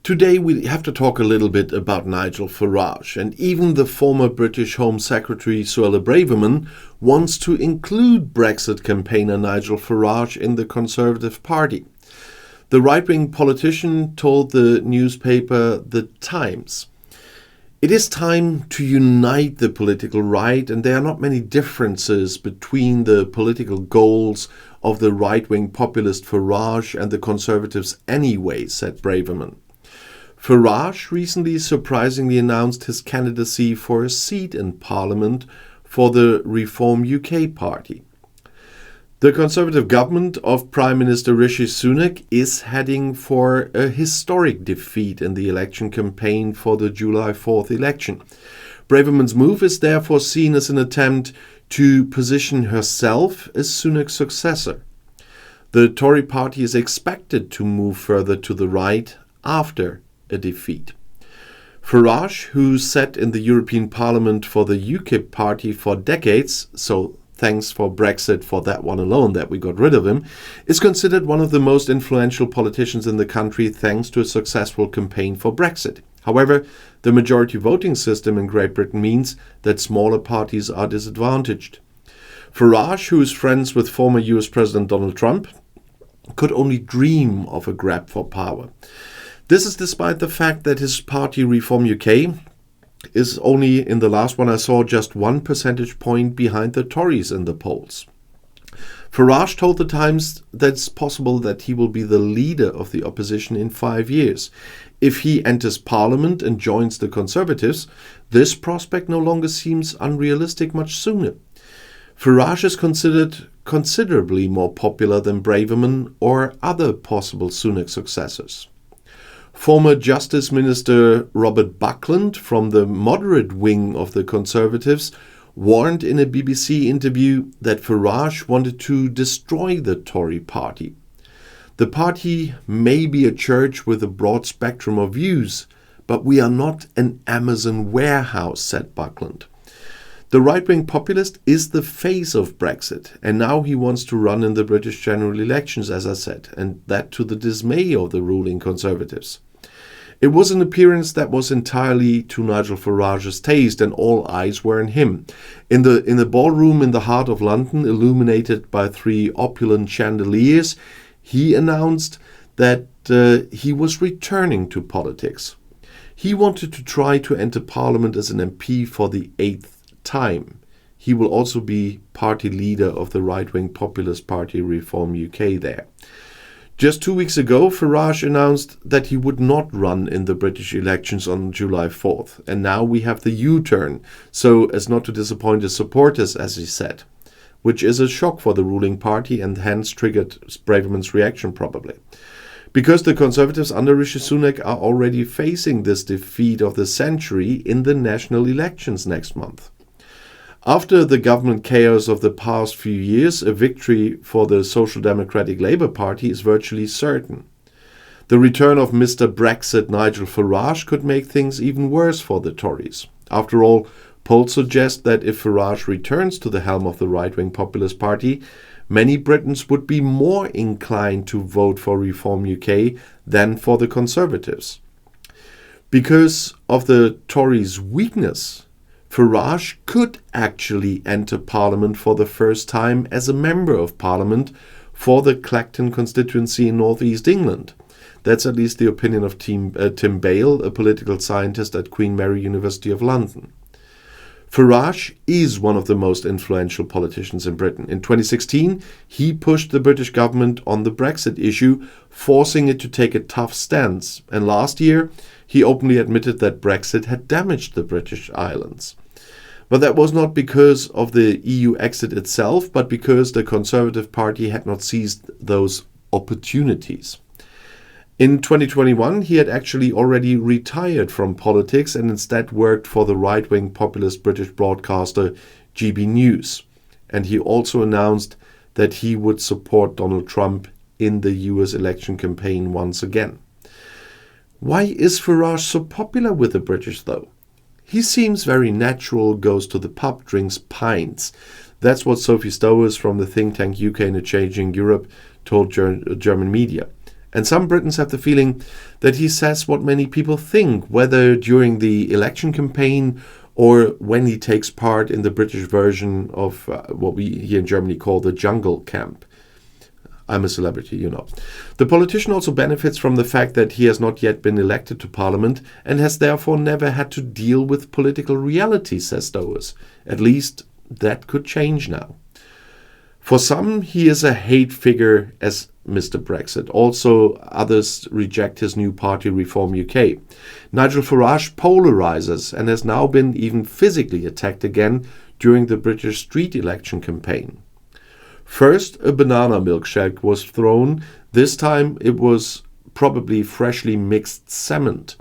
Today we have to talk a little bit about Nigel Farage, and even the former British Home Secretary Suella Braverman wants to include Brexit campaigner Nigel Farage in the Conservative Party. The right-wing politician told the newspaper The Times, "It is time to unite the political right, and there are not many differences between the political goals of the right-wing populist Farage and the Conservatives anyway," said Braverman. Farage recently surprisingly announced his candidacy for a seat in Parliament for the Reform UK party. The Conservative government of Prime Minister Rishi Sunak is heading for a historic defeat in the election campaign for the July 4th election. Braverman's move is therefore seen as an attempt to position herself as Sunak's successor. The Tory party is expected to move further to the right after a defeat. Farage, who sat in the European Parliament for the UKIP party for decades, so thanks for Brexit for that one alone that we got rid of him, is considered one of the most influential politicians in the country thanks to a successful campaign for Brexit. However, the majority voting system in Great Britain means that smaller parties are disadvantaged. Farage, who is friends with former US President Donald Trump, could only dream of a grab for power. This is despite the fact that his party Reform UK is only, in the last one I saw, just 1 percentage point behind the Tories in the polls. Farage told The Times that it's possible that he will be the leader of the opposition in 5 years. If he enters Parliament and joins the Conservatives, this prospect no longer seems unrealistic much sooner. Farage is considered considerably more popular than Braverman or other possible Sunak successors. Former Justice Minister Robert Buckland from the moderate wing of the Conservatives warned in a BBC interview that Farage wanted to destroy the Tory party. "The party may be a church with a broad spectrum of views, but we are not an Amazon warehouse," said Buckland. The right-wing populist is the face of Brexit, and now he wants to run in the British general elections, as I said, and that to the dismay of the ruling Conservatives. It was an appearance that was entirely to Nigel Farage's taste, and all eyes were on him. In the ballroom in the heart of London, illuminated by 3 opulent chandeliers, he announced that he was returning to politics. He wanted to try to enter Parliament as an MP for the 8th time. He will also be party leader of the right-wing populist party Reform UK there. Just 2 weeks ago, Farage announced that he would not run in the British elections on July 4th. And now we have the U-turn, so as not to disappoint his supporters, as he said, which is a shock for the ruling party and hence triggered Braverman's reaction probably. Because the Conservatives under Rishi Sunak are already facing this defeat of the century in the national elections next month. After the government chaos of the past few years, a victory for the Social Democratic Labour Party is virtually certain. The return of Mr. Brexit Nigel Farage could make things even worse for the Tories. After all, polls suggest that if Farage returns to the helm of the right-wing populist party, many Britons would be more inclined to vote for Reform UK than for the Conservatives. Because of the Tories' weakness, Farage could actually enter Parliament for the first time as a Member of Parliament for the Clacton constituency in North East England. That's at least the opinion of Tim Bale, a political scientist at Queen Mary University of London. Farage is one of the most influential politicians in Britain. In 2016, he pushed the British government on the Brexit issue, forcing it to take a tough stance. And last year, he openly admitted that Brexit had damaged the British Islands. But that was not because of the EU exit itself, but because the Conservative Party had not seized those opportunities. In 2021, he had actually already retired from politics and instead worked for the right-wing populist British broadcaster GB News. And he also announced that he would support Donald Trump in the US election campaign once again. Why is Farage so popular with the British, though? He seems very natural, goes to the pub, drinks pints. That's what Sophie Stowers from the think tank UK in a Changing Europe told German media. And some Britons have the feeling that he says what many people think, whether during the election campaign or when he takes part in the British version of what we here in Germany call the jungle camp. I'm a celebrity, you know. The politician also benefits from the fact that he has not yet been elected to Parliament and has therefore never had to deal with political reality, says Stowers. At least that could change now. For some, he is a hate figure as Mr. Brexit. Also, others reject his new party Reform UK. Nigel Farage polarizes and has now been even physically attacked again during the British street election campaign. First, a banana milkshake was thrown. This time it was probably freshly mixed cement.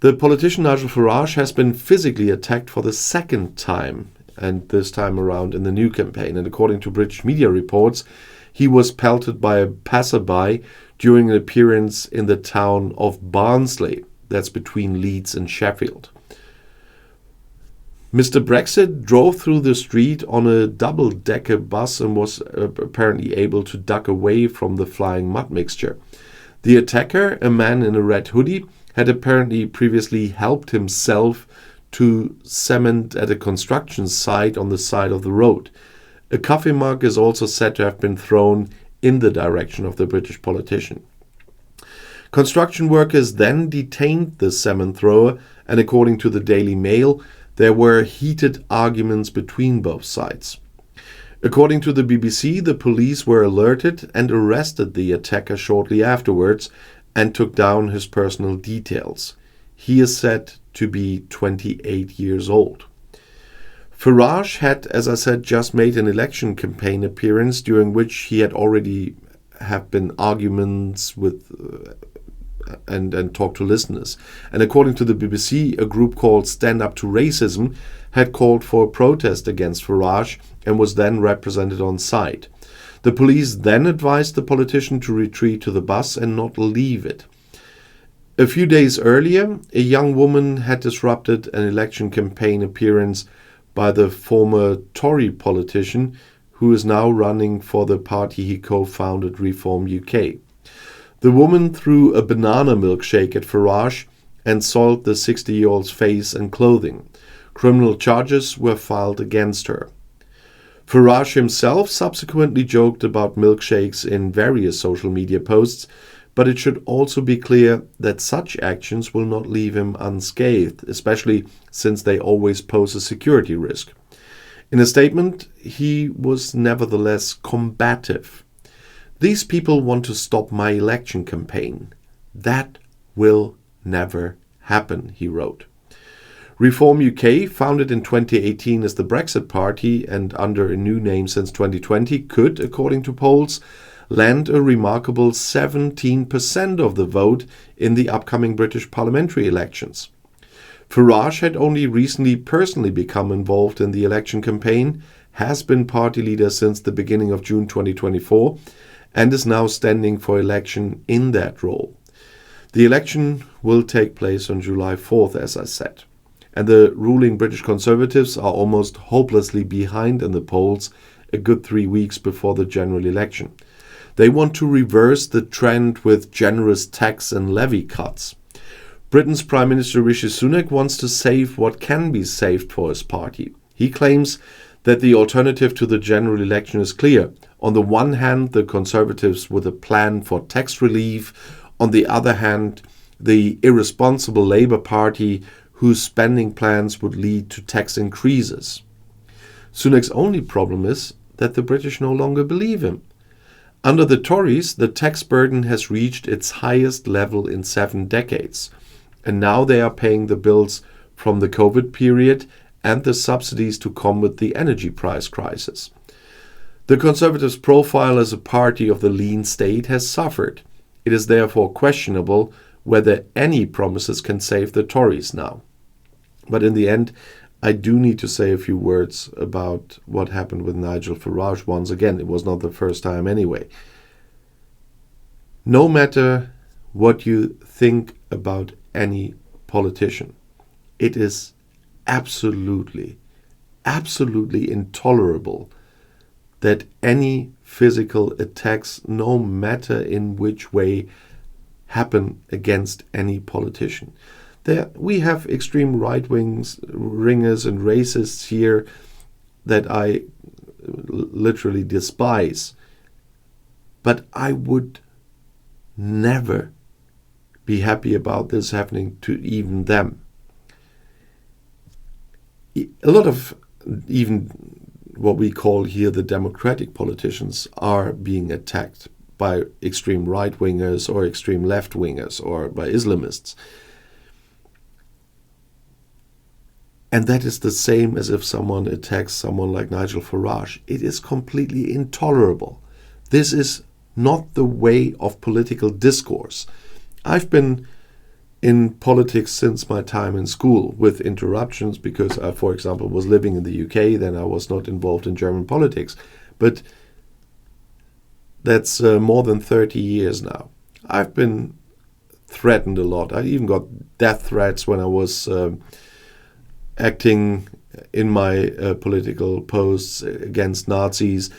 The politician Nigel Farage has been physically attacked for the second time, and this time around in the new campaign. And according to British media reports, he was pelted by a passerby during an appearance in the town of Barnsley. That's between Leeds and Sheffield. Mr. Brexit drove through the street on a double-decker bus and was apparently able to duck away from the flying mud mixture. The attacker, a man in a red hoodie, had apparently previously helped himself to cement at a construction site on the side of the road. A coffee mug is also said to have been thrown in the direction of the British politician. Construction workers then detained the cement thrower, and according to the Daily Mail, there were heated arguments between both sides. According to the BBC, the police were alerted and arrested the attacker shortly afterwards and took down his personal details. He is said to be 28 years old. Farage had, as I said, just made an election campaign appearance during which he had already have been arguments with and talked to listeners. And according to the BBC, a group called Stand Up to Racism had called for a protest against Farage and was then represented on site. The police then advised the politician to retreat to the bus and not leave it. A few days earlier, a young woman had disrupted an election campaign appearance by the former Tory politician who is now running for the party he co-founded, Reform UK. The woman threw a banana milkshake at Farage and soiled the 60-year-old's face and clothing. Criminal charges were filed against her. Farage himself subsequently joked about milkshakes in various social media posts, but it should also be clear that such actions will not leave him unscathed, especially since they always pose a security risk. In a statement, he was nevertheless combative. These people want to stop my election campaign. That will never happen, he wrote. Reform UK, founded in 2018 as the Brexit Party and under a new name since 2020, could, according to polls, land a remarkable 17% of the vote in the upcoming British parliamentary elections. Farage had only recently personally become involved in the election campaign, has been party leader since the beginning of June 2024, and is now standing for election in that role. The election will take place on July 4th, as I said. And the ruling British Conservatives are almost hopelessly behind in the polls a good 3 weeks before the general election. They want to reverse the trend with generous tax and levy cuts. Britain's Prime Minister Rishi Sunak wants to save what can be saved for his party. He claims that the alternative to the general election is clear. On the one hand, the Conservatives with a plan for tax relief. On the other hand, the irresponsible Labour Party whose spending plans would lead to tax increases. Sunak's only problem is that the British no longer believe him. Under the Tories, the tax burden has reached its highest level in 7 decades. And now they are paying the bills from the COVID period and the subsidies to combat the energy price crisis. The Conservatives' profile as a party of the lean state has suffered. It is therefore questionable whether any promises can save the Tories now. But in the end, I do need to say a few words about what happened with Nigel Farage once again. It was not the first time anyway. No matter what you think about any politician, it is absolutely intolerable that any physical attacks, no matter in which way, happen against any politician. We have extreme right-wingers and racists here that I literally despise. But I would never be happy about this happening to even them. A lot of even what we call here the democratic politicians are being attacked by extreme right-wingers or extreme left-wingers or by Islamists. And that is the same as if someone attacks someone like Nigel Farage. It is completely intolerable. This is not the way of political discourse. I've been in politics since my time in school, with interruptions because I, for example, was living in the UK, then I was not involved in German politics. But that's more than 30 years now. I've been threatened a lot. I even got death threats when I was acting in my political posts against Nazis.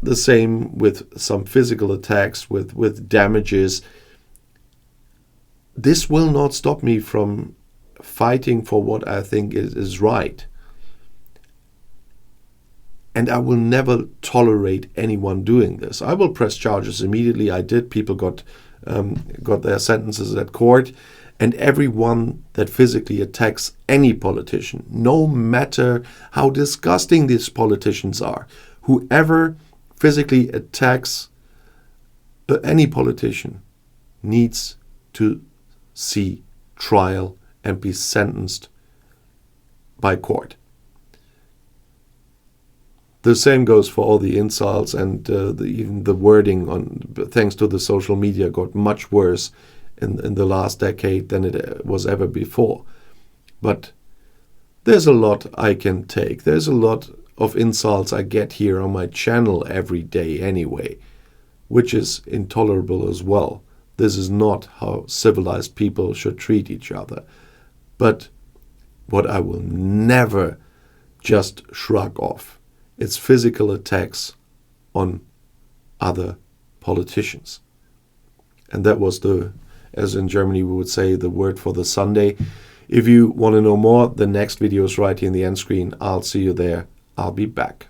The same with some physical attacks, with damages. This will not stop me from fighting for what I think is right. And I will never tolerate anyone doing this. I will press charges immediately. I did. People got their sentences at court. And everyone that physically attacks any politician, no matter how disgusting these politicians are, whoever physically attacks any politician needs to see trial and be sentenced by court. The same goes for all the insults, and even the wording on, thanks to the social media, got much worse in the last decade than it was ever before. But there's a lot I can take. There's a lot of insults I get here on my channel every day anyway, which is intolerable as well. This is not how civilized people should treat each other. But what I will never just shrug off, it's physical attacks on other politicians. And that was as in Germany we would say, the word for the Sunday. If you want to know more, the next video is right here in the end screen. I'll see you there. I'll be back.